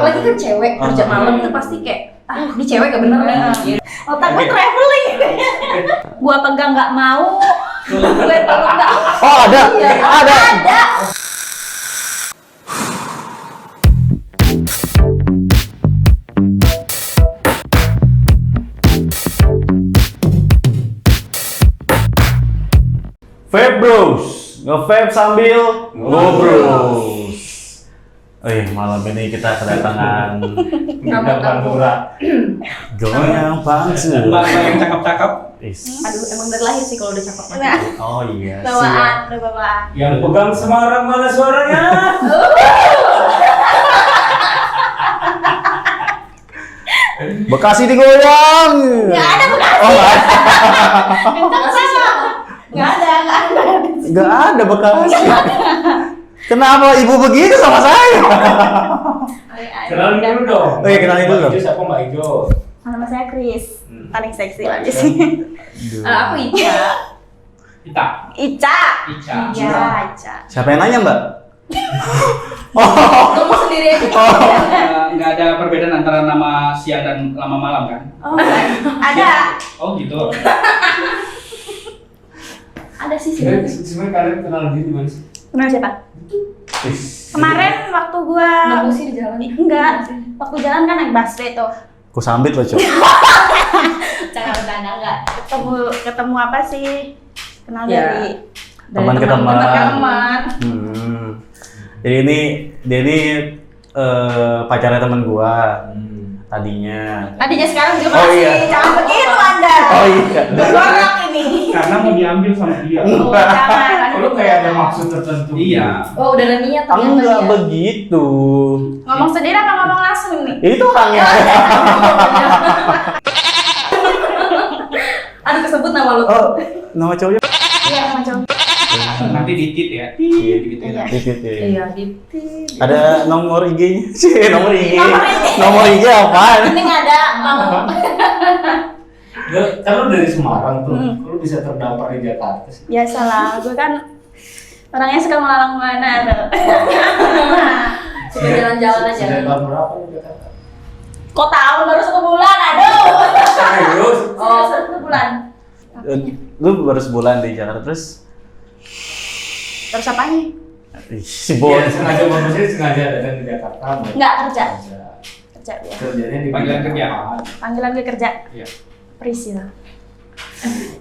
apalagi kan cewek kerja malam itu pasti kayak ini cewek gak bener nih. Otak gue traveling. Gua pegang nggak mau, gue peluk nggak. Oh ada, ada. Vape Bros, nge-vape sambil ngobrol. Malam ini kita kedatangan Pantura. Goyang Pantura. Mbak yang cakep-cakep. Aduh, emang dari lahir sih kalau udah cakep mah. Nah, Oh iya. bawaan. Yang pegang Semarang mana suaranya? Bekasi digoyang. Nggak ada Bekasi. Oh, Nggak ada. nggak ada Bekasi. Kenapa ibu begitu sama saya? Kenalin dulu dong. Oh iya, kenalin dulu. Mbak Ijo siapa Mbak Ijo? Nama saya Chris, paling seksi lah di sini. Aku Ica. Ita. Ica. Ica. Iya, Ica. Siapa yang nanya, Mbak? Kamu sendiri aja. Nggak ada perbedaan antara nama siang dan nama malam kan? Oh, ada. Oh gitu. Ada sih Sebenarnya kalian kenal dia di mana sih? Kenal siapa? Kemarin waktu gua Nemu sih di jalan. enggak, waktu jalan kan naik busway tuh. Ku sambit loh, Cok. Jangan bercanda enggak. Ketemu apa sih? Kenal Ya. dari Teman ke teman. teman. Jadi ini pacarnya teman gua tadinya. Tadinya sekarang juga Oh, masih. iya. Jangan begitu Anda. Oh iya. Bergolak ini. Karena mau diambil sama dia. Oh, jangan. Lu kayak ada maksud tertentu. Iya. Oh, udah ada niat ternyata Enggak ya. begitu. Ngomong sendiri apa ngomong langsung nih? Itu orangnya. Aduh, kesebut nama lu. Oh, nama cowoknya. Iya, macam. Nanti ditit ya. Iya gitu ya. Dikit ya. Iya, gitu. Ada nomor IG-nya. Sih, nomor IG. Nomor IG. Nomor IG apaan? Penting ada mau. Kan lu dari Semarang tuh, lu bisa terdampar di Jakarta sih. Biasalah, gue kan orangnya suka melalang mana tuh. Suka jalan-jalan aja. Sejak tahun berapa lu di Jakarta? Kok tahu baru 1 bulan, aduh. Serius? Oh, 1 bulan. Lu baru sebulan di Jakarta terus Terus apanya? si Iya, Bon. sengaja datang di Jakarta. Enggak kerja. Kerja ya. Kerjanya di panggilan kerja. Panggilan gue kerja. Iya. Prisil.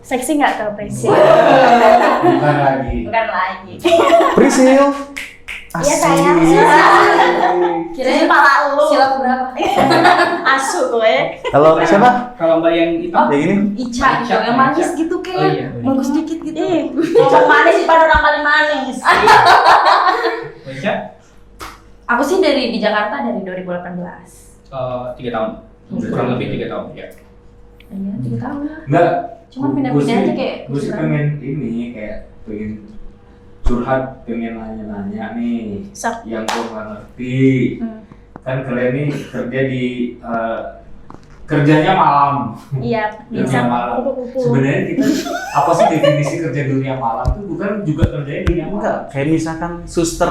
Seksi nggak tuh Prisil? Bukan lagi. Bukan lagi. Prisil. Iya sayang. Kirain pala lu. sila berapa? Asu gue. Kalau siapa? Kalau Mbak yang itu Yang ini? Ica, Ica, yang manis Ica. gitu Oh, kayak. iya. Bagus dikit gitu. Ih, ngomong manis pada orang paling manis. Baca Aku sih di Jakarta dari 2018. 3 tahun. Kurang lebih 3 tahun ya. Iya, 3 tahun lah. Enggak. Cuman pindah-pindah aja kayak Gue sih pengen ini kayak pengen curhat, pengen nanya-nanya nih. Sok. Yang gue nggak ngerti. Kan kalian nih kerja di kerjanya malam. Iya, Dunia bisa malam. kupu-kupu. Sebenarnya kita apa sih definisi kerja dunia malam tuh bukan juga kerjanya dunia malam. Enggak, kayak misalkan suster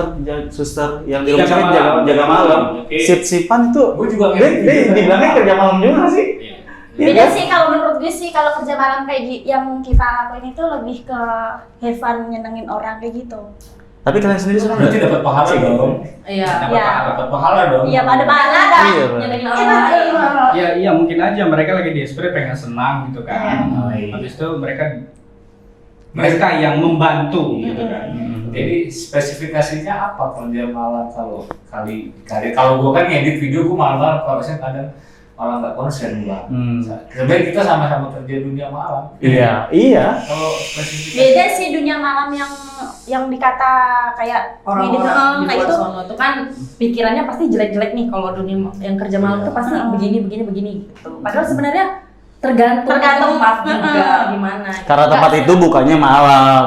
yang di Jaga rumah sakit malam. jaga malam. Oke. Sip-sipan itu Gue juga dia dibilangnya kerja malam juga sih. Iya. Beda sih kalau menurut gue sih kalau kerja malam kayak yang kita lakuin itu lebih ke have fun, nyenengin orang kayak gitu. Tapi kalian sendiri suka Berarti dapat pahala dong. Iya. Dapat pahala dong. Iya, pada mana ada. Iya, Pak. Nyenengin orang lain. Ya iya mungkin aja mereka lagi desperate pengen senang gitu kan. Oh, iya. Habis itu mereka yang membantu gitu kan. Jadi spesifikasinya apa kerja malam kalau kalau gua kan ngedit video gua malam kalau saya kadang malah nggak konsen gua. Sebenarnya kita sama-sama kerja dunia malam. Iya. Kalau spesifikasi Beda sih dunia malam yang dikata kayak Orang-orang di kayak luar itu. sono tuh kan pikirannya pasti jelek-jelek nih kalau dunia yang kerja malam tuh pasti begini gitu. Padahal sebenarnya tergantung tempat juga gimana. Karena tempat itu bukannya malam,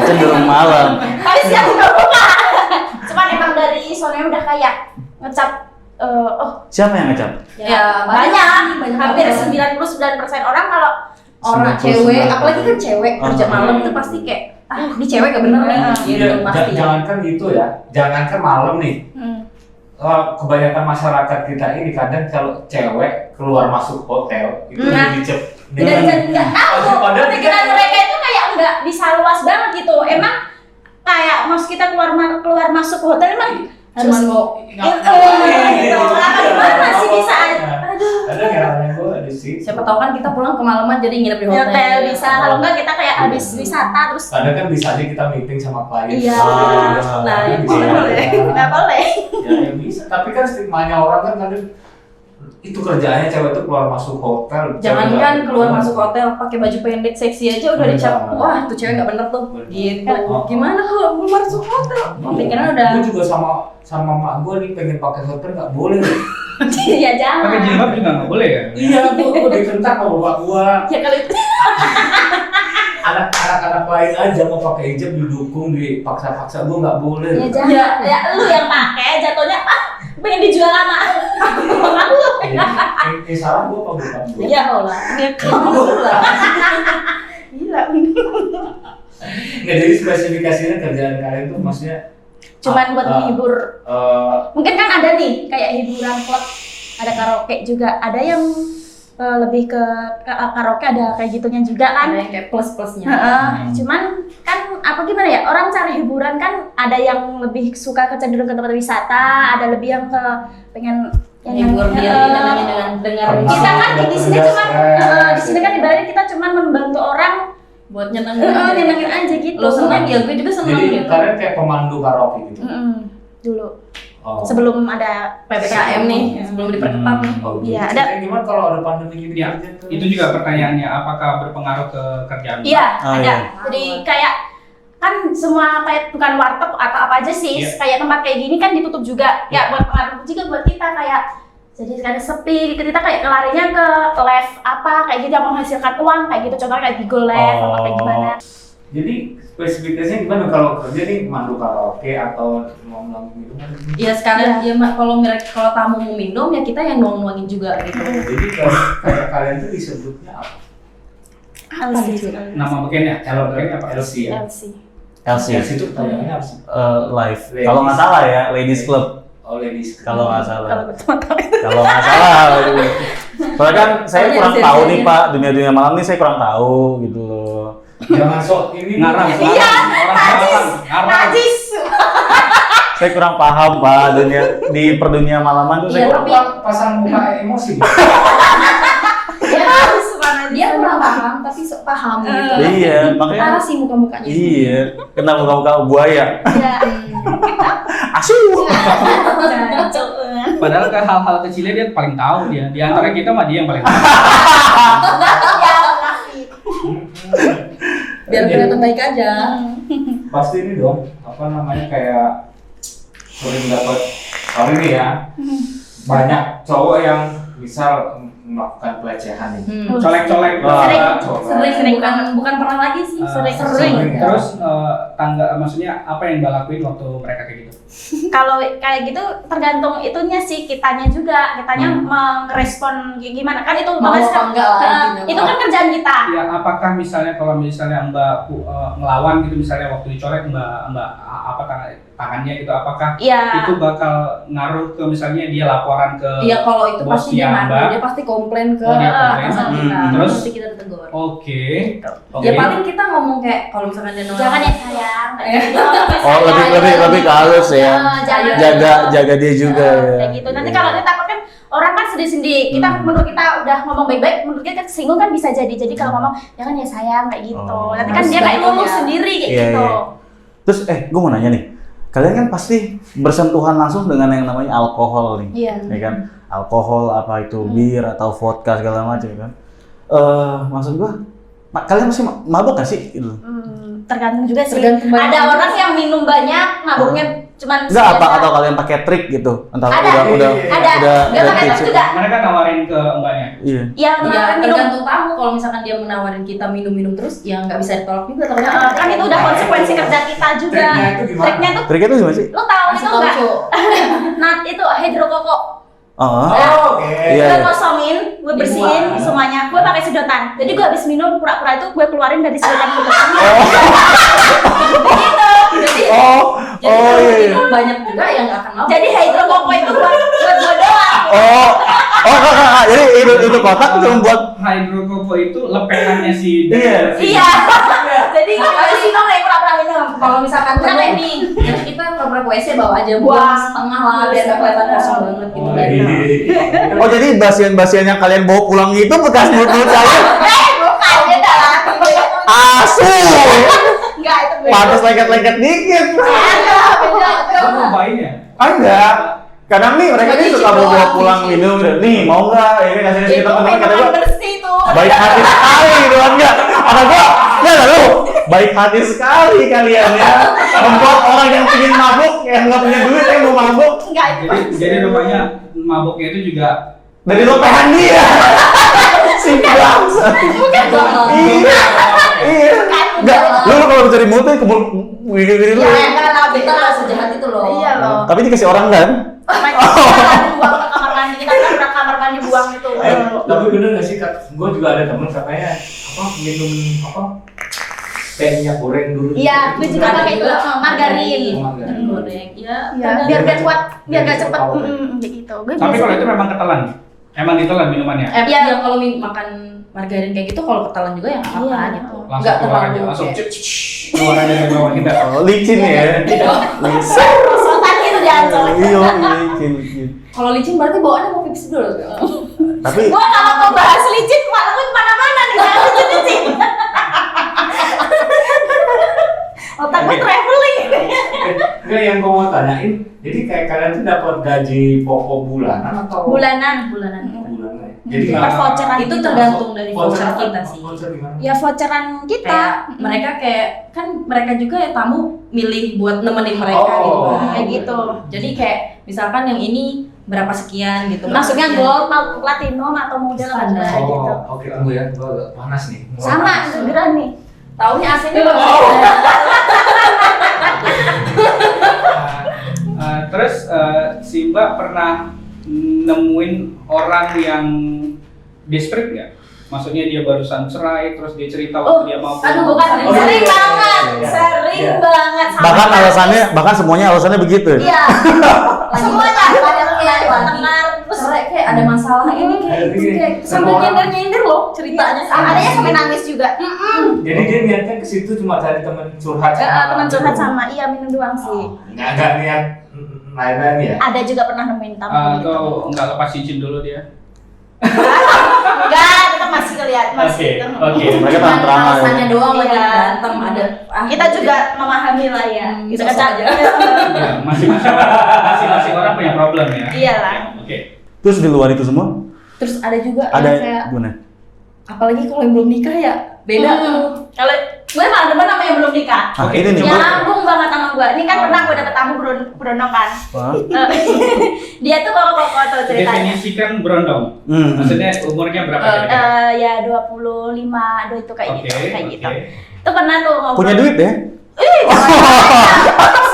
cenderung malam. Tapi siap juga buka. Cuman emang dari soalnya udah kayak ngecap Siapa yang ngecap? Ya, banyak hampir banget. 99% orang kalau Orang 99%. cewek, apalagi kan cewek kerja malam itu pasti kayak ini cewek gak bener nih gitu Iya, pasti. jangankan gitu ya, jangankan malam nih. kebanyakan masyarakat kita ini kadang kalau cewek keluar masuk hotel itu dicep. Nggak tahu. Pikiran mereka itu kayak nggak bisa luas banget gitu. Emang kayak maksud kita keluar masuk hotel emang harus Cuman mau gitu. Apa gimana sih bisa? Aduh. Ada yang gue di situ. siapa tahu kan kita pulang kemalaman jadi nginep di Ya hotel. kayak bisa. Kalau enggak kita kayak habis wisata terus. Kadang kan bisa aja kita meeting sama klien. Iya. Nah, Kan itu bisa. boleh. Nggak boleh. Ya bisa. Tapi kan stigmanya orang kan kadang itu kerjaannya cewek tuh keluar masuk hotel. Jangankan keluar masuk hotel pakai baju pendek seksi aja udah dicap. Bener. Wah, tuh cewek nggak bener tuh. Bener. Gitu. Gimana kalau keluar masuk hotel? Pikiran udah. Gue juga sama mak gue nih pengen pakai hotel nggak boleh. Ya jangan. Pakai jilbab juga nggak boleh ya? Iya, gue ditentang sama bapak gue. Ya kalau itu. Anak-anak lain aja mau pakai hijab didukung, dipaksa-paksa, gue nggak boleh. Ya jangan. Ya lu yang pakai jatuhnya pengen dijual sama aku. Ini salah gue apa bukan gue? Ya Allah. Gila. Nggak, jadi spesifikasinya kerjaan kalian tuh maksudnya Cuman buat menghibur. Mungkin kan ada nih kayak hiburan klub, ada karaoke juga, ada yang lebih ke karaoke ada kayak gitunya juga kan. Ada yang kayak plus-plusnya. Cuman kan apa gimana ya, orang cari hiburan kan ada yang lebih suka kecenderung ke tempat wisata, ada lebih yang ke pengen Hibur diri namanya dengan dengar kita kan di sini Udah cuman stres. di sini kan ibaratnya kita cuman membantu orang buat nyenengin. nyenengin aja gitu. Lo seneng ya gue juga seneng Jadi gitu. kalian kayak pemandu karaoke gitu. Dulu Oh. sebelum ada PPKM nih sebelum diperketat nih. Oh, gitu. Iya, ada. Kayak gimana kalau ada pandemi gini? Ya, itu juga pertanyaannya, apakah berpengaruh ke kerjaan? Iya, Oh, ada. iya. Jadi kayak kan semua kayak bukan warteg atau apa aja sih, Iya. kayak tempat kayak gini kan ditutup juga. Ya buat pengaruh juga buat kita kayak jadi kadang sepi, kita kayak kelarinya ke live apa kayak gitu yang menghasilkan uang kayak gitu, contohnya kayak Bigo Live apa kayak gimana. Jadi spesifikasinya gimana kalau kerja nih mandu karaoke atau nuang-nuang minuman? Iya sekalian ya kalau tamu mau minum ya kita yang nuang-nuangin juga gitu. Jadi kayak kalian tuh disebutnya apa? LC. Nama bagiannya, kalau bagiannya apa? LC ya? LC. LC. LC itu pertanyaannya apa sih? Live. Ladies. Kalau nggak salah ya, Ladies Club. Oh, ladies. Kalau nggak salah. Kalau betul Kalau nggak salah. Soalnya kan saya Soalnya kurang LC tahu nya. nih Pak, dunia malam nih saya kurang tahu gitu loh. Jangan sok ini Ngarang. Iya, Ngarang. najis. Saya kurang paham Pak di perdunia malaman tuh Iya, saya kurang. tapi- pasang muka emosi. Dia kurang paham tapi paham gitu. Iya, makanya. Parah sih muka-mukanya. Iya, kena muka-muka buaya. Ya. Asu. Padahal ke hal-hal kecilnya dia paling tahu dia. Di antara kita mah dia yang paling tahu. Biar kelihatan baik aja. Pasti ini dong, apa namanya kayak sering dapat sorry nih ya, banyak cowok yang misal melakukan pelecehan nih. Colek-colek. Wah. Sering bukan pernah lagi sih, sering. sering. Terus maksudnya apa yang Mbak lakuin waktu mereka kayak gitu? Kalau kayak gitu tergantung itunya sih, kitanya juga, kitanya merespon gimana kan itu Mau bahas apa enggak lah intinya. itu kan kerjaan kita. Ya, apakah misalnya kalau misalnya Mbak ngelawan gitu, misalnya waktu dicolek Mbak apa tangannya gitu, apakah Iya. itu bakal ngaruh ke misalnya dia laporan ke Iya kalau itu pasti dia bosnya ngaruh, Mbak? dia pasti komplain ke Oh, dia komplain. atasan kita. Terus? Nanti kita ditegur. Oke. Ya paling kita ngomong kayak kalau misalkan dia nolak. Jangan ya sayang. Oh, lebih ke halus ya. Jaga dia juga ya. Kayak gitu. Nanti kalau dia takut kan orang kan sedih-sedih. Kita menurut kita udah ngomong baik-baik, menurut kita kesinggung kan bisa jadi. Jadi kalau ngomong jangan ya sayang kayak gitu. Oh. Nanti kan Harus dia kayak baik ngomong ya. sendiri kayak Iya, gitu. iya. Terus gue mau nanya nih. Kalian kan pasti bersentuhan langsung dengan yang namanya alkohol nih. Iya. Ya kan? Alkohol apa itu bir atau vodka segala macam kan. Maksud gua kalian masih mabuk gak sih gitu? Tergantung juga sih. Tergantung banyak Ada juga orang yang minum banyak, mabuknya cuman Enggak apa sebiasa. atau kalian pakai trik gitu? Entah Ada. udah Ada. udah Dia pakai tips tas itu. juga. mereka nawarin ke Mbaknya. Iya. Yang Ya minum. tergantung tamu, kalau misalkan dia menawarin kita minum-minum terus ya nggak bisa ditolak juga. Tapi Kan itu udah konsekuensi kerja kita juga. Triknya itu gimana? Triknya tuh, Triknya itu gimana sih? lo tahu Kasih itu tahu, enggak? Cuk. Nah, itu hidrokoko. Oh. Oh, oke. Iya. Gue kosongin, gue bersihin Dibuang. semuanya. Gue pakai sedotan. Jadi gue habis minum pura-pura itu gue keluarin dari sedotan itu. Gitu. Jadi iya. itu banyak juga yang nggak akan mabuk. Jadi hidrokoko itu buat gue doang. Kak. Jadi itu kotak cuma buat Hidrokoko itu lepehannya si Iya. Iya. Jadi Makanya sih dong yang pura-pura minum. Kalau misalkan Pura kamu ini. ya kita pura-pura ke WC bawa aja buang setengah lah biar nggak kelihatan kosong banget gitu kan. Oh, jadi basian-basian yang kalian bawa pulang itu bekas mulut kalian bukan beda lah. asu. Enggak itu beda. Pantas lengket-lengket dikit. Beda. Lo cobain ya? Enggak. Kadang nih mereka nih Cuma suka nyicip bawa doang, pulang nyicip. minum. Nih, mau nggak? Ini kasih Itu kita teman kata memang gua. bersih tuh. Baik hati sekali gitu kan enggak? Kata gua, enggak lu. Baik hati sekali kalian ya. Membuat orang yang ingin mabuk, yang nggak punya duit yang mau mabuk Enggak itu. Jadi rupanya mabuknya itu juga dari lepehan dia. Si bangsa. Iya. Iya. Enggak, lu kalau cari mulut tuh kebul gini-gini lu. Ya enggak lah Kita beda. nggak sejahat itu loh. Iya loh. Tapi dikasih orang kan? Buang ke kamar mandi, kita kan pernah kamar mandi buang itu. Tapi bener gak sih, gue juga ada temen katanya minum teh minyak goreng dulu. Iya, gue juga pakai itu margarin. Margarin. Goreng. Ya, Biar kuat, biar gak cepet. Tahu. Gitu. Gue Tapi biasa. kalau itu memang ketelan. Emang ditelan minumannya. Iya. yang kalau makan margarin kayak gitu kalau ketelan juga yang apa Iya. gitu. Langsung Nggak keluar aja, terlalu langsung kayak- keluar aja dari bawah kita. Oh, licin ya. Licin. Sultan gitu jangan colek. Iya, licin. Kalau licin berarti bawaannya mau pipis dulu. Tapi Gua kalau mau bahas licin, malah gue kemana-mana nih, jangan licin-licin. Otak gue traveling. Enggak, yang gue mau tanyain, jadi kayak kalian tuh dapat gaji pokok bulanan atau Bulanan. Bulanan. bulanan? Jadi Dapat voucheran Itu gitu. tergantung dari voucher voucher apa? kita sih. Voucher gimana? Ya voucheran kita. Kayak mereka kayak kan mereka juga ya tamu milih buat nemenin mereka Oh, gitu kan. kayak gitu. Jadi kayak misalkan yang ini berapa sekian gitu. Maksudnya berapa sekian. gold, platinum atau model apa Standar. kayak gitu. Oke, tunggu ya, gue agak panas nih. Mulai Sama, panas. gegeran nih. Taunya AC-nya bagus. Terus si Mbak pernah nemuin orang yang desperate nggak? Maksudnya dia barusan cerai, terus dia cerita waktu dia mau Aduh, bukan Oh, sering iya. banget, Iya. sering Iya. banget. Sampai bahkan nangis. semuanya alasannya begitu. Iya. Semuanya ada kayak lagi. dengar terus Cerai kayak ada masalah ini kayak Ada gini. kayak sambil Semua orang- nyender loh ceritanya. adanya sampai nangis juga. Jadi dia niatnya ke situ cuma cari teman curhat. Teman curhat sama, iya minum doang sih. Nggak niat lain-lain ya. Ada juga pernah nemuin tamu gitu. atau nggak lepas cincin dulu dia? Enggak, kita masih kelihatan masih. Oke. Mereka Cuman terang-terangan. alasannya doang lagi Iya. berantem ada. Kita juga memahami lah ya. Gitu sosok kan. aja. Ya, masing-masing orang punya problem ya. Iyalah. Oke. Terus di luar itu semua Terus ada juga ada yang kayak gimana? apalagi kalau yang belum nikah ya beda tuh. Kalau gue malah demen sama yang belum nikah. Ah, ini nih. Nyambung banget sama gue. Ini kan pernah gue dapet tamu berondong kan. Wah. Dia tuh koko tuh ceritanya. Definisikan berondong. Maksudnya umurnya berapa kira-kira? Ya 25, aduh itu kayak gitu, kayak oke. gitu. Itu pernah tuh ngobrol. Punya duit ya?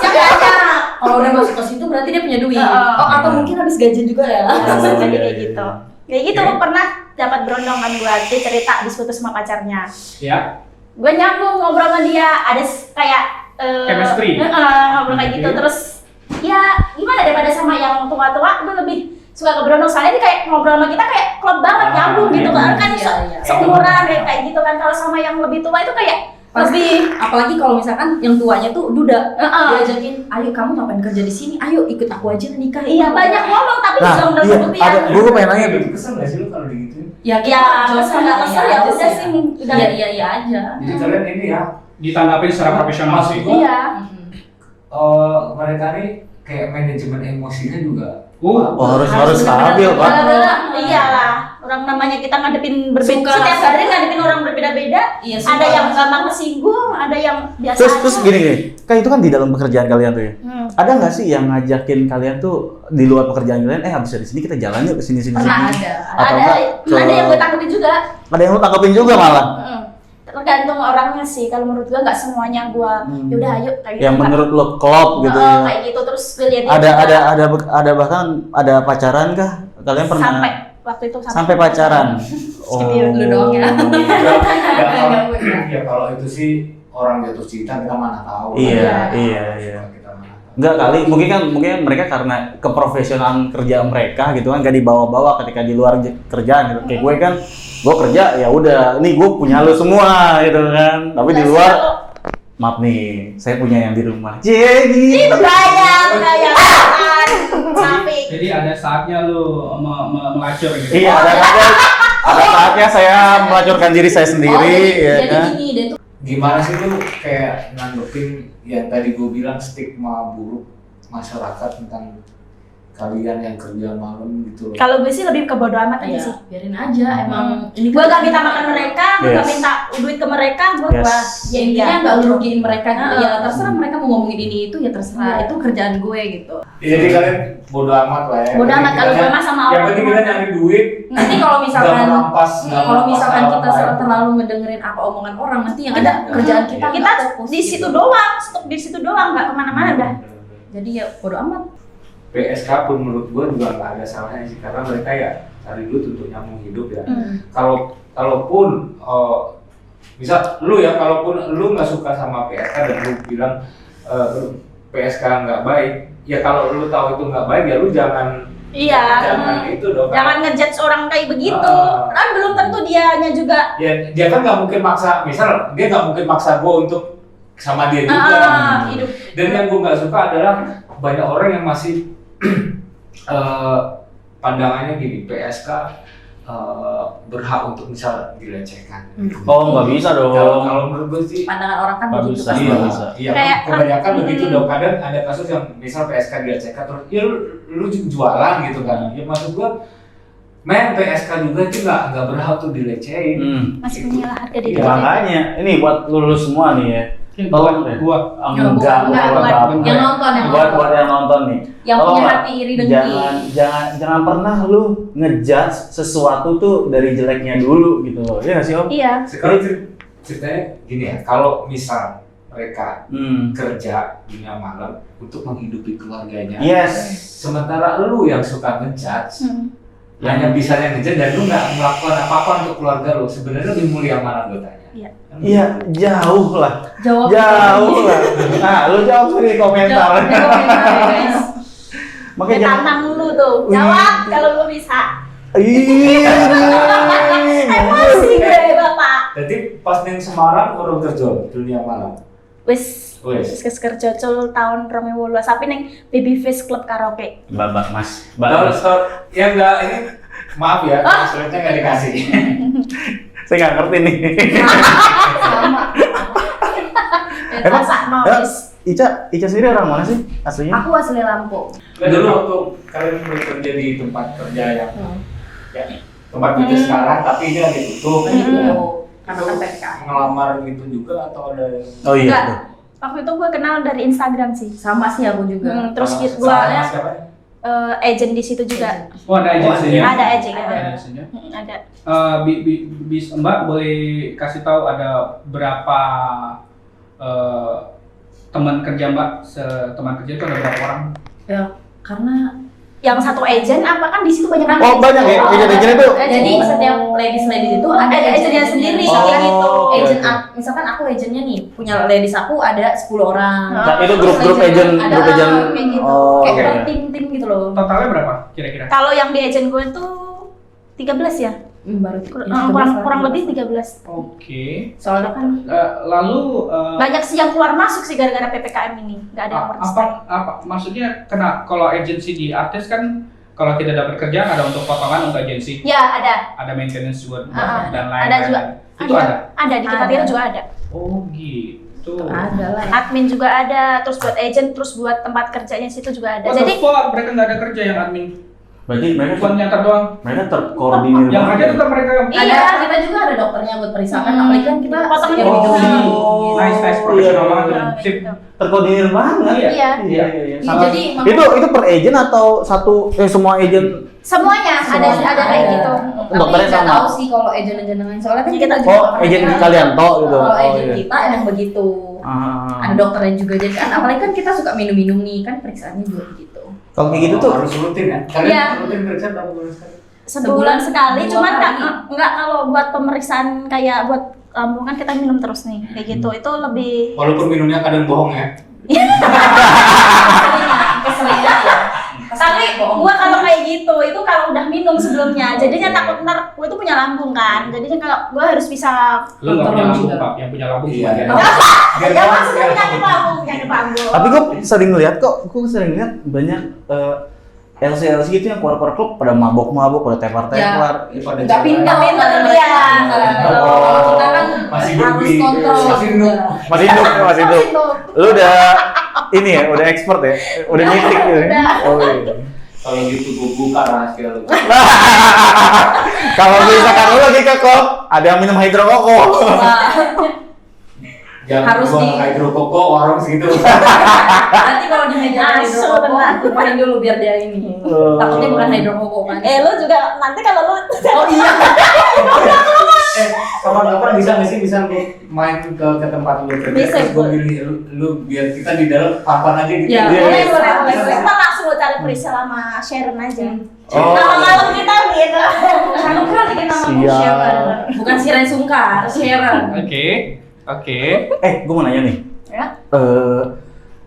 Jangan. Kalau udah masuk ke situ berarti dia punya duit. Heeh. Oh, atau mungkin habis gajian juga ya. Bisa jadi iya, kayak iya, gitu. iya. Kayak gitu Oke. pernah dapat berondong kan gue. Dia cerita habis putus sama pacarnya. Ya. Gue nyambung ngobrol sama dia, ada kayak Chemistry. ngobrol kayak gitu. Oke. Terus ya gimana daripada sama yang tua-tua, gue lebih suka ke berondong. Soalnya dia kayak ngobrol sama kita kayak klop banget, nyambung gitu kan. Kan Iya, iya. seumuran kayak gitu kan. Kalau sama yang lebih tua itu kayak lebih Apalagi kalau misalkan yang tuanya tuh duda, Heeh. diajakin, ayo kamu ngapain kerja di sini? Ayo ikut aku aja nikah. iya banyak ngomong tapi Nah, belum iya, terbukti ada. Gue pengen nanya tuh. Itu kesel nggak sih lu kalau digituin? Ya Ya, kesel nggak kesel ya aja udah sih. sih, udah. Iya aja. Jadi kalian ini ya, Ditanggapin secara profesional sih. Iya. mereka nih kayak manajemen emosinya juga. Oh, harus stabil, Pak. Iyalah, orang namanya kita ngadepin berbeda. Suka Setiap rasa. hari ngadepin orang berbeda-beda. Iya, Ada suka yang rasa. gampang tersinggung, ada yang biasa. Terus gini, kan itu kan di dalam pekerjaan kalian tuh ya. Hmm. Ada nggak sih yang ngajakin kalian tuh di luar pekerjaan kalian? Habis dari sini kita jalan yuk ke sini sini. Pernah sini. ada. Atau Ada, enggak ke- ada yang gue tangkepin juga. Ada yang lu tangkapin juga malah. Hmm. Tergantung orangnya sih. Kalau menurut gue nggak semuanya gue. Yaudah ayo kayak gitu. Yang menurut lo klop gitu ya. Kayak gitu terus gue liatin. Ada bahkan ada pacaran kah? Kalian pernah sampai waktu itu sampai pacaran? Skip dulu doang ya. Ya kalau itu sih orang jatuh cinta kita mana tahu. Iya. Kita mana tahu. Enggak kali, mungkin mereka karena keprofesionalan kerja mereka gitu kan, gak dibawa-bawa ketika di luar kerjaan gitu. Kayak gue kan, gue kerja ya udah, nih gue punya lo semua gitu kan. Tapi di luar, maaf nih, saya punya yang di rumah. Jadi. Bayang. Tapi Jadi ada saatnya lu melacur gitu. Iya, ada saatnya saya melacurkan diri saya sendiri, ya jadi kan. gini dia tuh Gimana sih lu kayak nanggepin yang tadi gue bilang stigma buruk masyarakat tentang kalian yang kerja malam gitu loh. kalau gue sih lebih ke bodo amat aja sih. biarin aja emang ini Gue gak minta makan mereka, gue gak Yes. minta duit ke mereka, gue Yes. ya intinya nggak ngerugiin mereka gitu. Heeh. Ya terserah mereka mau ngomongin ini itu ya terserah, itu kerjaan gue gitu. Jadi kalian bodo amat lah ya. Bodo amat kalau gue mah sama Yang orang. penting kita nyari duit. Nanti kalau misalkan Nggak merampas kita orang lain. terlalu ngedengerin apa omongan orang, nanti yang ada kerjaan kita Kita nggak fokus di situ gitu. doang, stop di situ doang, nggak kemana-mana dah. Jadi ya bodo amat. PSK pun menurut gue juga nggak ada salahnya sih, karena mereka ya cari duit untuk nyambung hidup ya. Hmm. Kalaupun misal lu ya, kalaupun lu nggak suka sama PSK dan lu bilang PSK nggak baik, ya kalau lu tahu itu nggak baik ya lu jangan itu dong. Jangan ngejudge orang kayak begitu. Ah. Kan belum tentu dianya juga. Ya dia kan nggak mungkin maksa, misal dia nggak mungkin maksa gue untuk sama dia juga. Hidup. Dan yang gue nggak suka adalah banyak orang yang masih pandangannya gini, PSK berhak untuk misal dilecehkan. Oh, nggak bisa dong. Kalau menurut gue sih Pandangan orang kan Nggak begitu bisa. kan. Nggak bisa. iya, Kayak, kebanyakan begitu dong. Kadang ada kasus yang misal PSK dilecehkan terus, ya lu jualan gitu kan. Ya maksud gue, men PSK juga itu nggak berhak tuh dilecehin. Masih punya harga diri. Iya. Makanya, ini buat lulus semua nih ya. Tolong deh. Gua Enggak, enggak, buat yang nonton, yang buat nonton. yang nonton nih. Yang Tolong punya lah, hati iri dengki. jangan pernah lu ngejudge sesuatu tuh dari jeleknya dulu gitu loh. Iya nggak sih Om? Iya. Sekarang ceritanya gini ya, kalau misal mereka Hmm. kerja dunia malam untuk menghidupi keluarganya, Yes. sementara lu yang suka ngejudge, hanya Yang bisanya ngejudge dan lu nggak melakukan apa-apa untuk keluarga lu, sebenarnya lebih mulia mana gue tanya? Iya. Iya, jauh lah. Jawab. Jauh lah. Nah, lu jawab sendiri di komentar. Jawab di komentar ya, guys. Makanya Tantang lu tuh. Jawab kalau lu bisa. Iya. Emosi gue bapak. Jadi pas neng Semarang orang kerja dunia malam. Wis Wes. kerja cocol tahun 2018 tapi neng Babyface Club Karaoke. Babak Mas. Kalau yang enggak ini maaf ya, sulitnya nggak dikasih. Saya nggak ngerti nih. Sama. Emang- Masa noise. Ica sendiri orang mana sih aslinya? Aku asli Lampung. Nah, dulu waktu kalian bekerja di tempat kerja yang ya, tempat kerja sekarang, tapi ini lagi tutup. Gitu. Ya. Karena Itu kan PPKM. ngelamar gitu juga atau ada yang Oh iya. Enggak. tuh. Waktu itu gue kenal dari Instagram sih. Sama sih aku juga. Terus sama- gitu sama gue siapa? agent di situ juga. Oh, ada agensinya. Ada agent. Ada agensinya. Ada. Mbak boleh kasih tahu ada berapa teman kerja Mbak? Teman kerja itu ada berapa orang? Ya, karena Yang satu agent apa kan di situ banyak banget. Oh banyak ya, agent-agent itu. jadi setiap ladies itu Ada agentnya sendiri Oh, kayak gitu. oke, Agent oke. misalkan aku agentnya nih punya ladies aku ada 10 orang. Nah, itu Terus grup agent, ada grup agent. kayak gitu. Oh, Kayak oke. per tim gitu loh. Totalnya berapa kira-kira? Kalau yang di agent gue tuh 13 ya. Baru Kurang lebih 13. Oke. Soalnya kan Lalu Banyak sih yang keluar masuk sih gara-gara PPKM ini. Enggak ada yang berstay. apa maksudnya kalau agensi di artis kan kalau tidak dapat kerjaan ada untuk potongan untuk agensi, Ya, ada. maintenance buat dan Ada lain-lain. juga. Itu ada. Ada di kita Ada. juga ada. Oh gitu. ada lah ya. Admin juga ada, terus buat agent, terus buat tempat kerjanya situ juga ada. What the Jadi fuck? Mereka nggak ada kerja yang admin, Berarti mereka bukan nyantar doang. terkoordinir. Yang banget ada ya? tetap mereka. Ada kita juga ada dokternya buat perisakan, Hmm. apalagi kan kita Potong yang ini. hidup. Oh. Nice, profesional banget tuh. Nah, Sip. gitu. Terkoordinir banget. Iya. Iya. Iya, Sama- jadi itu per agent atau semua agent? Semuanya ada kayak gitu. Tapi Dokternya nggak sama? tahu sih kalau agent-agent lain, soalnya kan Jadi kita kita- juga Oh, agent kalian toh gitu. Kalau Oh, agent iya. kita emang begitu. Ah. Ada dokternya juga, jadi kan apalagi kan kita suka minum-minum nih, kan periksaannya juga begitu. Kalau kayak gitu tuh harus rutin ya. Kalian Iya. rutin periksa berapa bulan sekali? Sebulan sekali, Dua cuman kali. enggak kalau buat pemeriksaan kayak buat lambung kan kita minum terus nih kayak gitu. Itu lebih Walaupun minumnya kadang bohong ya. Keselingkuh ya. tapi gua kalau kayak gitu itu kalau udah minum sebelumnya jadinya takut ntar gua itu punya lambung kan, jadinya kalau gua harus bisa Lu nggak punya kontrol lambung juga. Pak, yang punya lambung Iya. cuma dia. ya maksudnya penyakit lambung. Tapi gue sering lihat banyak LC gitu yang keluar klub pada mabok-mabok, pada tepar-tepar. Pada Nggak jalan. pindah Pindah mereka. dia. Kalau kita kan Masih harus hidup, kontrol. masih hidup. Masih hidup. Lu udah ini ya, udah expert ya, udah mitik gitu. udah. Oh iya. Kalau gitu gue buka rahasia lu. Kalau misalkan lu lagi ke klub, ada yang minum hidrokoko. Jangan Harus buang di- hidrokoko warung segitu. Nanti kalau di meja Asu, hidrokoko, benar. lupain dulu biar dia ini. Oh. Takutnya bukan hidrokoko kan. Lu juga nanti kalau lu Oh iya. Kapan-kapan bisa nggak sih bisa lu main ke tempat lu kerja? Bisa, Terus gue boleh. pilih lu biar kita di dalam papan aja gitu. Ya, Iya, boleh iya. boleh. Kita langsung lu cari Priscil sama Sharon aja. Oh. Malam-malam kita gitu. Satu kali kita ngomong Siap. Sharon. Bukan Siren Sungkar, Sharon. Oke. Gue mau nanya nih. Ya.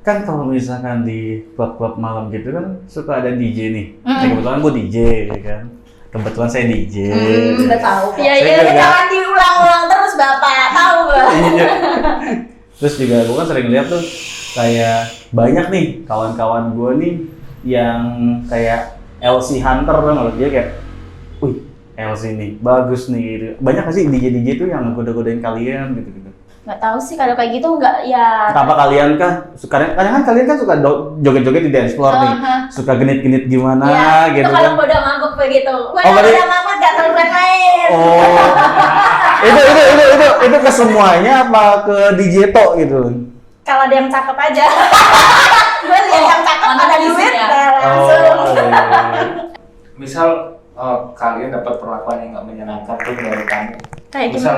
Kan kalau misalkan di klub-klub malam gitu kan suka ada DJ nih. Hmm. Ya, kebetulan gue DJ ya kan. Kebetulan saya DJ. Udah tahu. Iya Saya iya juga. jangan diulang-ulang terus Bapak. Tahu gak? Iya. Terus juga gue kan sering lihat tuh kayak banyak nih kawan-kawan gue nih yang kayak LC Hunter kan, kalau dia kayak, wih LC nih bagus nih. Gitu. Banyak gak sih DJ tuh yang goda-godain kalian gitu-gitu? Nggak tahu sih kalau kayak gitu nggak ya. Apa kalian kah? Kadang kan kalian kan suka joget-joget di dance floor nih, suka genit-genit gimana Ya, gitu itu kalau kan? gua udah mabuk begitu. Gua Oh, berarti- udah mabuk nggak terlalu main. Oh, itu ke semuanya apa ke DJ To gitu? Kalau ada yang cakep aja. Gua lihat yang cakep mantap ada isi duit ya. nah, langsung. iya. Misal kalian dapat perlakuan yang nggak menyenangkan tuh dari kamu. Kayak Misal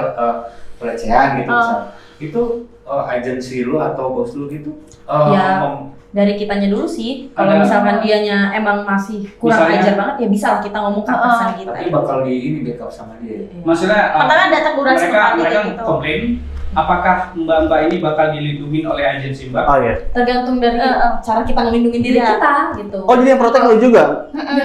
pelecehan gitu Oh. misal. Itu agensi lu atau bos lu gitu? Ya. mem- Dari kitanya dulu sih. Kalau Ada- misalkan dianya emang masih kurang Misalnya- ajar banget ya bisa lah kita ngomong ke atasan kita. tapi bakal di ini backup sama dia. Maksudnya Pertama ada teguran mereka seperti gitu. komplain apakah mbak-mbak ini bakal dilindungi oleh agensi mbak? Oh iya. Tergantung dari cara kita ngelindungin diri Iya. kita gitu. Oh jadi yang protek lu juga?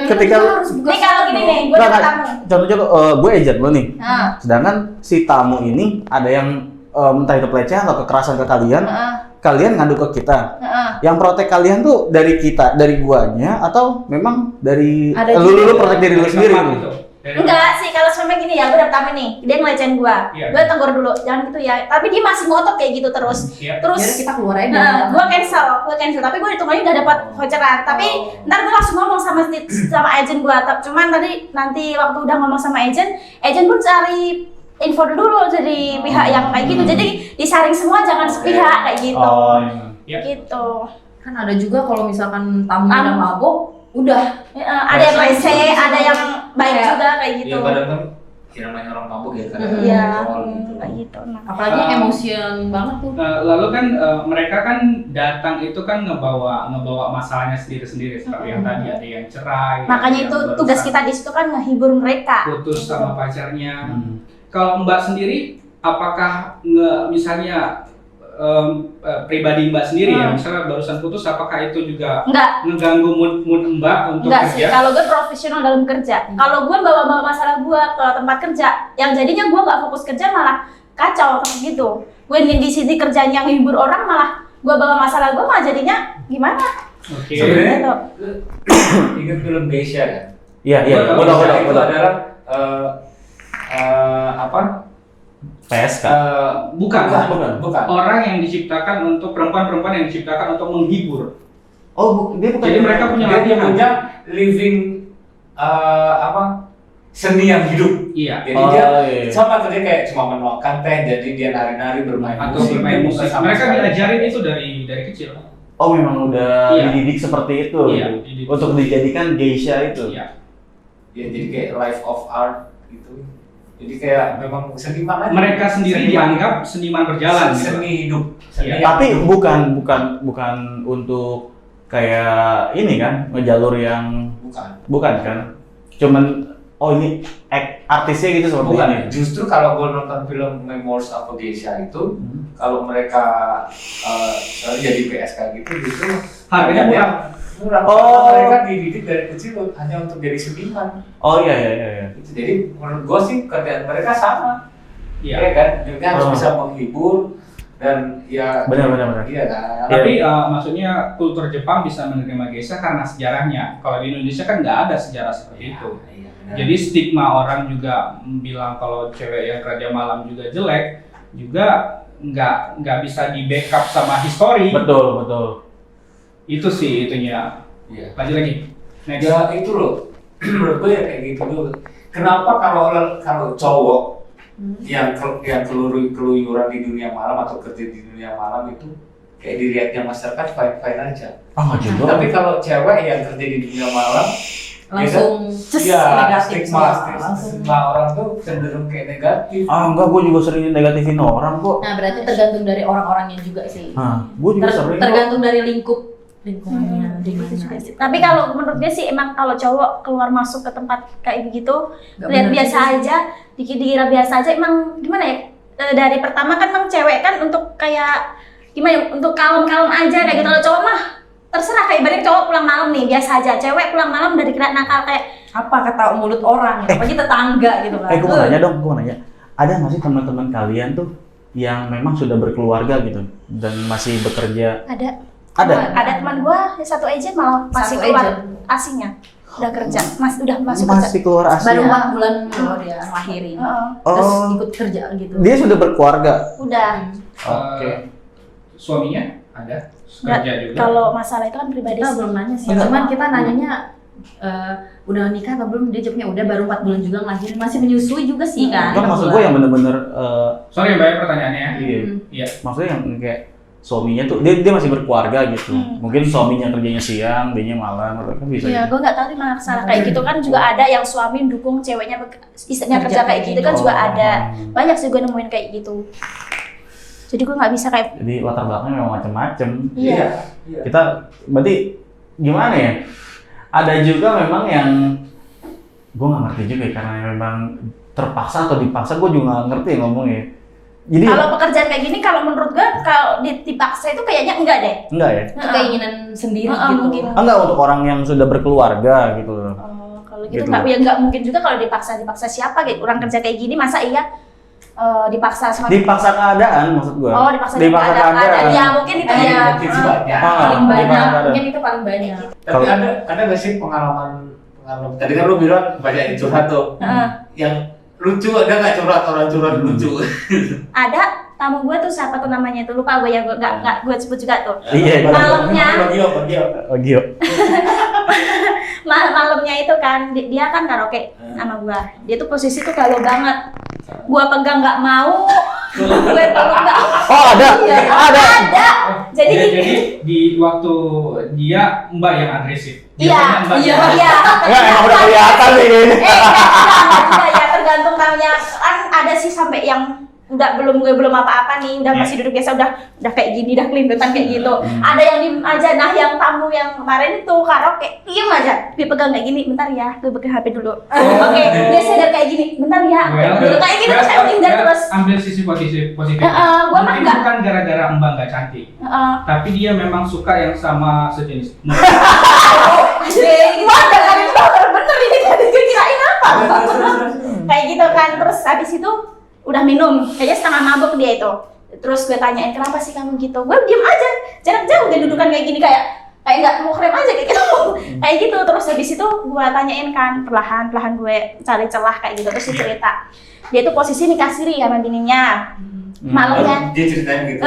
Ketika Kita lu harus buka Nih kalau gini dong. nih, gua Nggak, ada nggak. tamu. Contohnya gue agent lo nih. Nah, Sedangkan si tamu ini ada yang entah itu pelecehan atau kekerasan ke kalian, heeh, kalian ngadu ke kita. heeh. Yang protek kalian tuh dari kita, dari guanya atau memang dari Ada lu juga. protek diri lu Dari sendiri? tempat Gitu? itu. Dari Enggak sih, kalau sama gini ya, gue dapet tamu nih, dia ngelecehin gua. Iya. Gue tegur dulu, jangan gitu ya. Tapi dia masih ngotot kayak gitu terus. Iya. Terus Yaudah, kita keluar aja. nah, gue cancel. Tapi gue hitungnya udah dapat voucheran. Tapi ntar gue langsung ngomong sama agent gue. Cuman tadi nanti waktu udah ngomong sama agent pun cari info dulu dari pihak yang kayak gitu. Jadi disaring semua, jangan sepihak kayak gitu. Iya. Gitu. Kan ada juga kalau misalkan tamunya udah mabuk, udah Ada yang rese, ada yang baik Kayak- juga kayak gitu. Ya kadang kan kira main orang mabuk ya kadang Iya, soal gitu. kayak gitu. Nah. apalagi emosian banget tuh. Lalu kan mereka kan datang itu kan ngebawa masalahnya sendiri-sendiri seperti yang tadi ada yang cerai. Makanya ada itu yang tugas barusan kita di situ kan ngehibur mereka. putus sama pacarnya. Hmm. Kalau Mbak sendiri, apakah misalnya pribadi Mbak sendiri ya, misalnya barusan putus, apakah itu juga Enggak, ngeganggu mood Mbak untuk enggak sih. kerja? Kalau gue profesional dalam kerja. Kalau gue bawa masalah gue ke tempat kerja, yang jadinya gue nggak fokus kerja malah kacau kayak gitu. Gue di sini kerjanya ngehibur orang malah gue bawa masalah gue malah jadinya gimana? Oke. Sebenarnya Gitu. ingat film Geisha kan? Iya, iya. Geisha Betul, betul, itu betul. adalah apa? PSK. Bukan. Bukan. Orang yang diciptakan untuk perempuan-perempuan yang diciptakan untuk menghibur. Oh, dia bukan. Jadi mereka punya Dia latihan. punya living apa? Seni yang hidup. Iya. Jadi dia iya. sama kerja kayak cuma menuangkan teh, jadi dia nari-nari bermain Atau musik. bermain dia musik. bukan sama Mereka sekali. diajarin itu dari kecil. Oh, memang udah Iya. dididik seperti itu. Iya, gitu. dididik. Untuk dijadikan geisha itu. Iya. Ya jadi kayak life of art gitu. Jadi kayak memang seniman aja. Mereka sendiri Seni- dianggap seniman berjalan. gitu. seni hidup. Seni Iya. yang Tapi hidup. bukan untuk kayak ini kan, ngejalur yang bukan. bukan kan. Cuman oh ini artisnya gitu seperti Bukan, ini. justru kalau gue nonton film Memoirs of a Geisha itu, kalau mereka jadi PSK gitu, justru Harganya murah. murah. Oh. Karena mereka dididik dari kecil hanya untuk jadi seniman. Oh iya. Jadi menurut gue sih kerjaan mereka sama. Iya. Iya kan, mereka harus Oh. bisa menghibur dan ya. Benar. Iya kan. Tapi maksudnya kultur Jepang bisa menerima geisha karena sejarahnya. Kalau di Indonesia kan nggak ada sejarah seperti itu. Iya, benar. Jadi stigma orang juga bilang kalau cewek yang kerja malam juga jelek, juga nggak bisa di backup sama histori. Betul. Itu sih itunya. Iya. Lanjut lagi. Next. Ya itu loh, menurut gue ya kayak gitu dulu. Kenapa kalau cowok yang keluyuran di dunia malam atau kerja di dunia malam itu kayak dilihatnya masyarakat fine aja. Ah juga. Tapi kalau cewek yang kerja di dunia malam Langsung negatif stigma orang tuh cenderung kayak negatif. Enggak, gue juga sering negatifin orang kok. Nah, berarti tergantung dari orang-orangnya juga sih. Gue juga sering. Tergantung dari lingkungannya di mana. Tapi kalau menurut gue sih emang kalau cowok keluar masuk ke tempat kayak begitu Nggak lihat bener biasa juga sih. aja, dikira biasa aja emang gimana ya? Dari pertama kan emang cewek kan untuk kayak gimana ya? Untuk kalem-kalem aja kayak gitu. Kalau cowok mah terserah kayak ibaratnya cowok pulang malam nih biasa aja, cewek pulang malam udah dikira nakal kayak Apa kata mulut orang, apalagi tetangga gitu kan. Gue mau nanya dong, ada nggak sih teman-teman kalian tuh yang memang sudah berkeluarga gitu dan masih bekerja? Ada. teman gua satu agent malah masih Satu keluar agent. asingnya udah kerja, udah masuk kerja. Masih keluar Asia. Baru 4 bulan loh dia lahirin. Heeh. Terus Oh. ikut kerja gitu. Dia sudah berkeluarga. Udah. Oke. Suaminya ada Nggak, kerja juga. kalau masalah itu kan pribadi Kita sih. belum nanya sih, Enggak. cuman kita nanyanya udah nikah atau belum, dia jawabnya udah, baru 4 bulan juga ngelahirin, masih menyusui juga sih kan. Kan maksud gue yang bener-bener Sorry Mbak, pertanyaannya ya. iya. Iya. Maksudnya yang kayak suaminya tuh dia masih berkeluarga gitu. Mungkin suaminya kerjanya siang, dianya malam, atau kan bisa. Iya, gitu. gue nggak tahu di mana kesalahan kayak gitu kan juga ada yang suami dukung ceweknya istrinya kerja kayak gitu kan juga ada. Banyak sih gue nemuin kayak gitu. Jadi gue nggak bisa kayak Jadi latar belakangnya memang macem-macem. iya. Kita berarti gimana ya? Ada juga memang yang gue nggak ngerti juga ya, karena memang terpaksa atau dipaksa, gue juga nggak ngerti ngomongnya. Jadi Kalau pekerjaan kayak gini kalau menurut gue kalau dipaksa itu kayaknya enggak deh. enggak ya? Itu keinginan sendiri Heeh, gitu. mungkin. Enggak untuk orang yang sudah berkeluarga gitu loh. Oh, kalau gitu Gitu. nggak mungkin juga kalau dipaksa siapa kayak orang kerja kayak gini masa iya dipaksa sama Dipaksa keadaan maksud gue. Oh, dipaksa keadaan. Ya mungkin itu ya. Mungkin sih banyak. Paling Ah, banyak, gimana? mungkin itu paling banyak. Tapi ada nggak sih pengalaman tadi kan lu bilang banyak yang curhat tuh. Yang lucu ada nggak orang curhat lucu? Ada tamu gue tuh siapa tuh namanya itu lupa gue ya, gue nggak gue sebut juga tuh. Iya, Malamnya Gio. malamnya itu kan dia kan karaoke sama gue, dia tuh posisi tuh galau banget, gue pegang nggak mau, gue peluk nggak. Oh ada. Ada. Jadi Jadi di waktu dia Mbak yang agresif. iya. Biasanya Mbak yang- Enggak, emang udah kelihatan nih kayaknya. Enggak ya, tergantung tamunya kan ada sih sampai yang udah belum apa-apa nih, udah masih duduk biasa, udah kayak gini, udah kelimpetan kayak gitu. Ada yang diem aja. Nah, yang tamu yang kemarin itu karaoke diem aja, dia pegang kayak gini, bentar ya, gue pegang HP dulu. Oke, dia sadar kayak gini, bentar ya, kayak gitu terus saya tinggal terus. Ambil sisi positif. Gua mah Mungkin enggak. bukan gara-gara Mbak nggak cantik, tapi dia memang suka yang sama sejenis. Wah, dengerin bener ini tadi gue kirain apa? Kayak gitu kan, terus habis itu udah minum, kayaknya setengah mabuk dia itu. Terus gue tanyain kenapa sih kamu gitu, gue diem aja, jarak jauh dia dudukan kayak gini kayak nggak mau krem aja kayak gitu. Kayak gitu. Terus habis itu gue tanyain kan, perlahan gue cari celah kayak gitu. Terus dia cerita dia tuh posisi nikah siri sama bininya. Malamnya Dia ceritain gitu.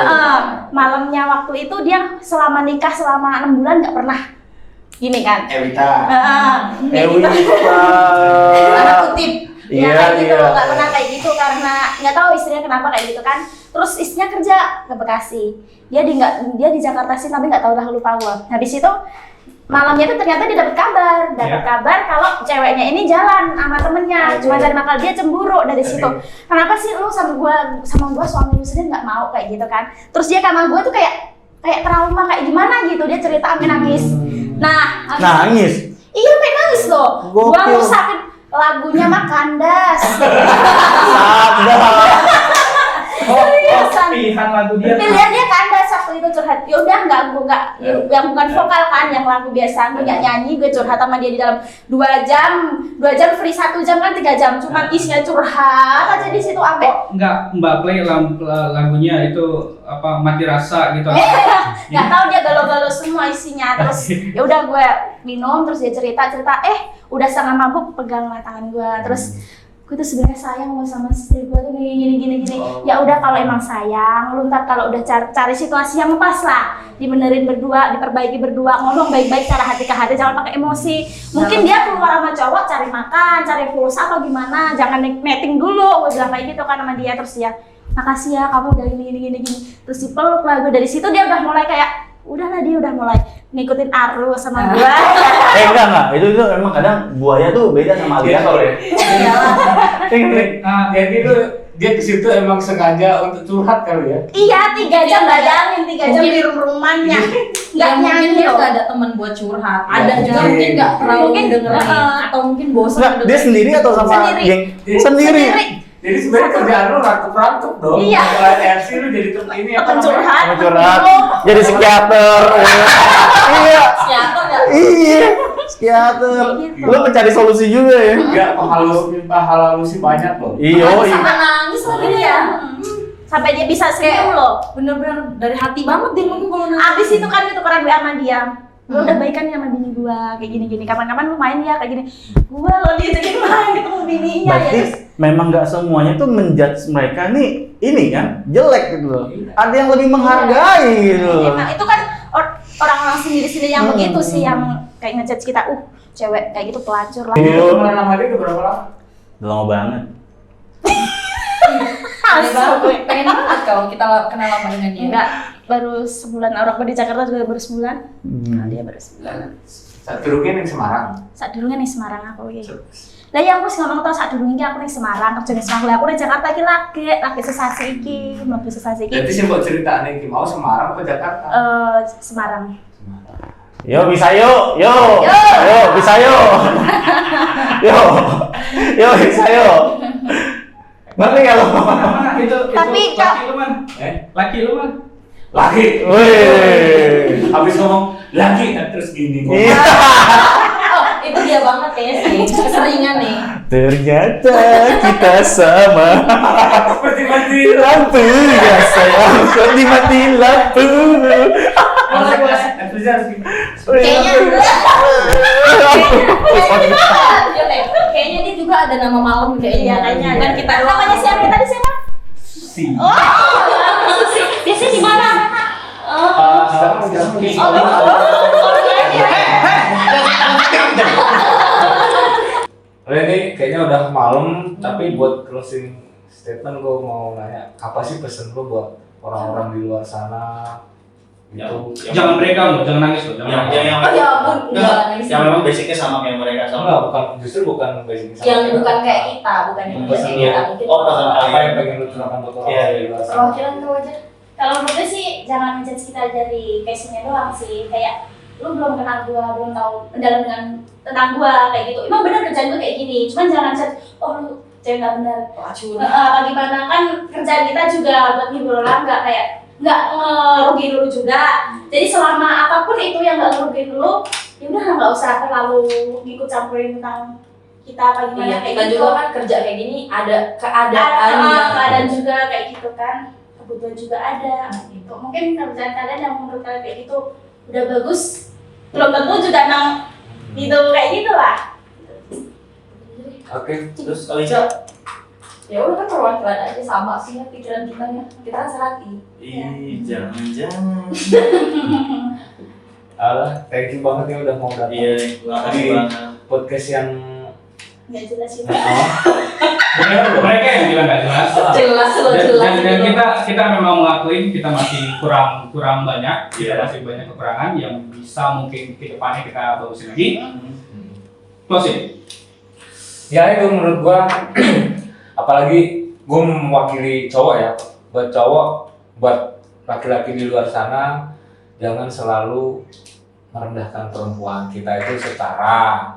malamnya waktu itu dia selama nikah selama 6 bulan nggak pernah gini kan. Evita. Kayak gitu. Tanda kutip. Ya Iya, kayak gitu, iya. nggak pernah kayak gitu karena nggak tahu istrinya kenapa kayak gitu kan. Terus istrinya kerja ke Bekasi, dia di Jakarta sih tapi nggak tahu dah, lupa gua. Habis itu malamnya tuh ternyata dia dapat kabar kalau ceweknya ini jalan sama temennya, cuma dari makal dia cemburu dari situ. Kenapa sih lu sama gua suami lu sendiri nggak mau kayak gitu kan? Terus dia sama gua tuh kayak trauma kayak gimana gitu, dia cerita sampai nangis. Nah, Nangis. iya sampai nangis loh. Gua Gokil. ngusahain lagunya mah kandas. Seriusan. Pilihan lagu dia. Pilihan dia kandas waktu itu curhat. Ya udah nggak yang bukan vokal kan, yang lagu biasa. Gue nggak nyanyi, gue curhat sama dia di dalam 2 jam free, 1 jam kan 3 jam. Cuman isinya curhat aja di situ sampai. Enggak, Mbak Play lagunya itu apa mati rasa gitu. Nggak tahu dia galau-galau semua isinya. Terus ya udah gue minum, terus dia cerita udah sangat mabuk pegang tangan gue. Terus gue tuh sebenarnya sayang lo sama istri gue tuh gini. Ya udah kalau emang sayang, lu ntar kalau udah cari situasi yang pas lah, dibenerin berdua, diperbaiki berdua, ngomong baik-baik cara hati ke hati, jangan pakai emosi. Mungkin dia keluar sama cowok cari makan, cari pulsa apa gimana, jangan netting dulu, gue bilang kayak gitu kan sama dia. Terus ya makasih ya kamu udah gini. Terus dipeluk lah gue. Dari situ dia udah mulai kayak udahlah, dia udah mulai ngikutin arus sama gua. Enggak. Itu emang kadang buaya tuh beda sama alligator ya. Jadi tuh dia ke situ emang sengaja untuk curhat kali ya. Iya, 3 jam bayangin, 3 jam di rumahnya. Nggak mungkin nyanyi dia loh. nggak ada teman buat curhat. Ya, Ada juga mungkin nggak terlalu Mungkin, dengerin atau mungkin bosan. Enggak, dia sendiri atau sama Sendiri. geng? Sendiri. Jadi sebenarnya kerjaan lu rangkep dong. Iya. Kalau RC lu jadi ini Temen curhat. Sama curhat. Jadi psikiater. Iya. Psikiater nggak? Iya. Psikiater. Gitu. Lu mencari solusi juga ya. Enggak, halusi banyak loh. Iya. Sampai nangis lagi dia. Sampai dia bisa senyum loh. Bener-bener dari hati banget dia ngomong kalau nangis. Abis itu kan tukeran WA sama dia. Lu udah baikan ya sama bini gua, kayak gini. Kapan-kapan lu main ya kayak gini. Gua lo diajakin main ketemu bininya ya. Berarti memang nggak semuanya tuh menjudge mereka nih ini kan jelek gitu loh. Ada yang lebih menghargai gitu loh. Emang itu kan orang-orang sendiri-sendiri yang begitu sih yang kayak ngejudge kita, cewek kayak gitu pelacur lah. Iya. Lu kenal sama dia udah berapa lama? Udah lama banget. Aneh banget. Pengen banget kalau kita kenal lama dengan dia. Enggak, baru sebulan. Orang gua di Jakarta juga baru sebulan. Nah, dia baru sebulan. Saat durungnya yang Semarang. Saat dulunya nih Semarang aku gitu. Lah yang aku ngomong tau saat dulunya aku nih Semarang, kerja di Semarang. Aku di Jakarta iki lagi sesasi iki, mlebu sesasi iki. Jadi sih buat cerita nih, mau Semarang atau Jakarta? Semarang. Yo bisa yo. Yo bisa yo. Yo bisa yo. Ngerti nggak lo? Itu Tapi, laki lu man. Laki lu man. Laki. Wih. Habis ngomong laki terus gini ngomong. Iya. Oh, itu dia banget ya sih. Keseringan nih. Ternyata kita sama. Seperti mati. Lampu ya sayang, seperti mati lampu. Boleh. Terus harus gini. Kayaknya dia juga ada nama malam Iya, kayaknya. Bukan kita doang. Namanya siapa tadi siapa? Si. Biasanya di mana? Sekarang udah ini kayaknya udah malam, tapi buat closing statement gue mau nanya, apa sih pesan lo buat orang-orang di luar sana gitu? Jangan mereka loh, jangan nangis loh, jangan. Yang Oh ya ampun, enggak nangis. yang memang basicnya sama kayak mereka sama. Enggak, bukan, justru bukan basic sama Yang kita. bukan kayak kita, bukan yang Pesan kayak lo. kita mungkin. Oh, pesan Apa yang pengen lo curahkan buat orang di luar sana? Perwakilan kau aja. Kalau menurut gue sih jangan menjudge kita dari passionnya doang sih. Kayak lu belum kenal gua, belum tahu mendalam dengan tentang gua kayak gitu. Emang benar kerjaan gua kayak gini. Cuman jangan judge, oh lu cewek nggak benar. Bagaimana kan kerjaan kita juga buat ngibur orang, nggak ngerugiin dulu juga. Jadi selama apapun itu yang nggak ngerugiin dulu, ya udah nggak usah terlalu ikut campurin tentang kita apa gimana Iya, kayak kita gitu. juga kan kerja kayak gini ada keadaan yang Keadaan juga kayak gitu kan, kebutuhan juga ada gitu. Mungkin kerjaan kalian yang menurut kalian kayak gitu udah bagus, belum tentu juga emang gitu kayak gitulah. Oke, Terus Kalisa, ya udah kan perwakilan aja sama sih ya pikiran kita ya. Kita kan serati. jangan-jangan. Alah, thank you banget ya udah mau datang. Iya, makasih banget. Podcast yang Nggak jelas ini. Mereka yang bilang nggak jelas. Jelas loh, jelas. Dan kita memang mengakuin kita masih kurang banyak, kita masih banyak kekurangan yang bisa mungkin ke depannya kita bagusin lagi. Closing. ya itu menurut gua apalagi gua mewakili cowok ya, buat cowok, buat laki-laki di luar sana jangan selalu merendahkan perempuan kita itu secara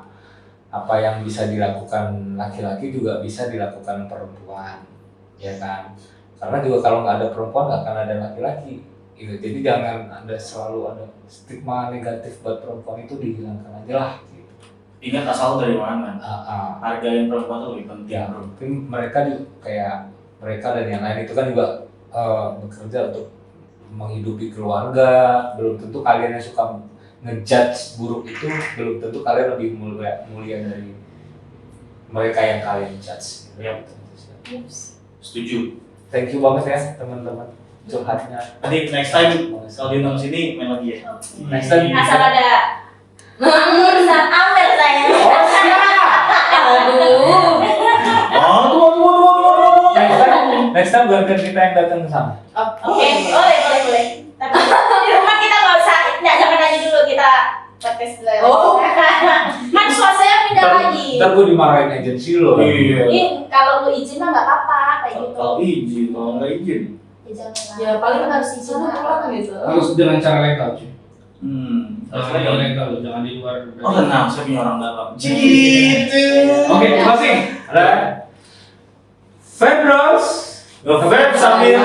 apa yang bisa dilakukan laki-laki juga bisa dilakukan perempuan, ya kan? Karena juga kalau nggak ada perempuan nggak akan ada laki-laki, gitu. Jadi jangan ada selalu ada stigma negatif buat perempuan, itu dihilangkan aja lah. Gitu. Ingat asal dari mana. Hargain perempuan itu lebih penting. Ya, mungkin mereka juga kayak mereka dan yang lain itu kan juga bekerja untuk menghidupi keluarga. Belum tentu kalian yang suka ngejudge buruk itu, belum tentu kalian lebih mulia dari mereka yang kalian judge. Ya, setuju. Thank you banget ya teman-teman curhatnya. Nanti next time kalau diundang sini main lagi ya. Next time Asal ada urusan Amer saya. next time biarkan kita yang datang ke sana. Oke, boleh. Tapi di rumah kita nggak usah, jangan aja dulu kita podcast dulu. Oh. Kan suasanya pindah lagi. Ntar gue dimarahin agensi lo. Iya. Ih, kalau lu izin mah nggak apa-apa kayak gitu. Kalau izin, kalau nggak izin. Ya, jangan lah. Ya paling harus izin pulang gitu. Harus dengan cara legal cuy. Harus Dengan lagi. legal, jangan di luar. Oh tenang, saya punya orang dalam. Gitu. Oke, closing. Ada Febros, Nge-vape sambil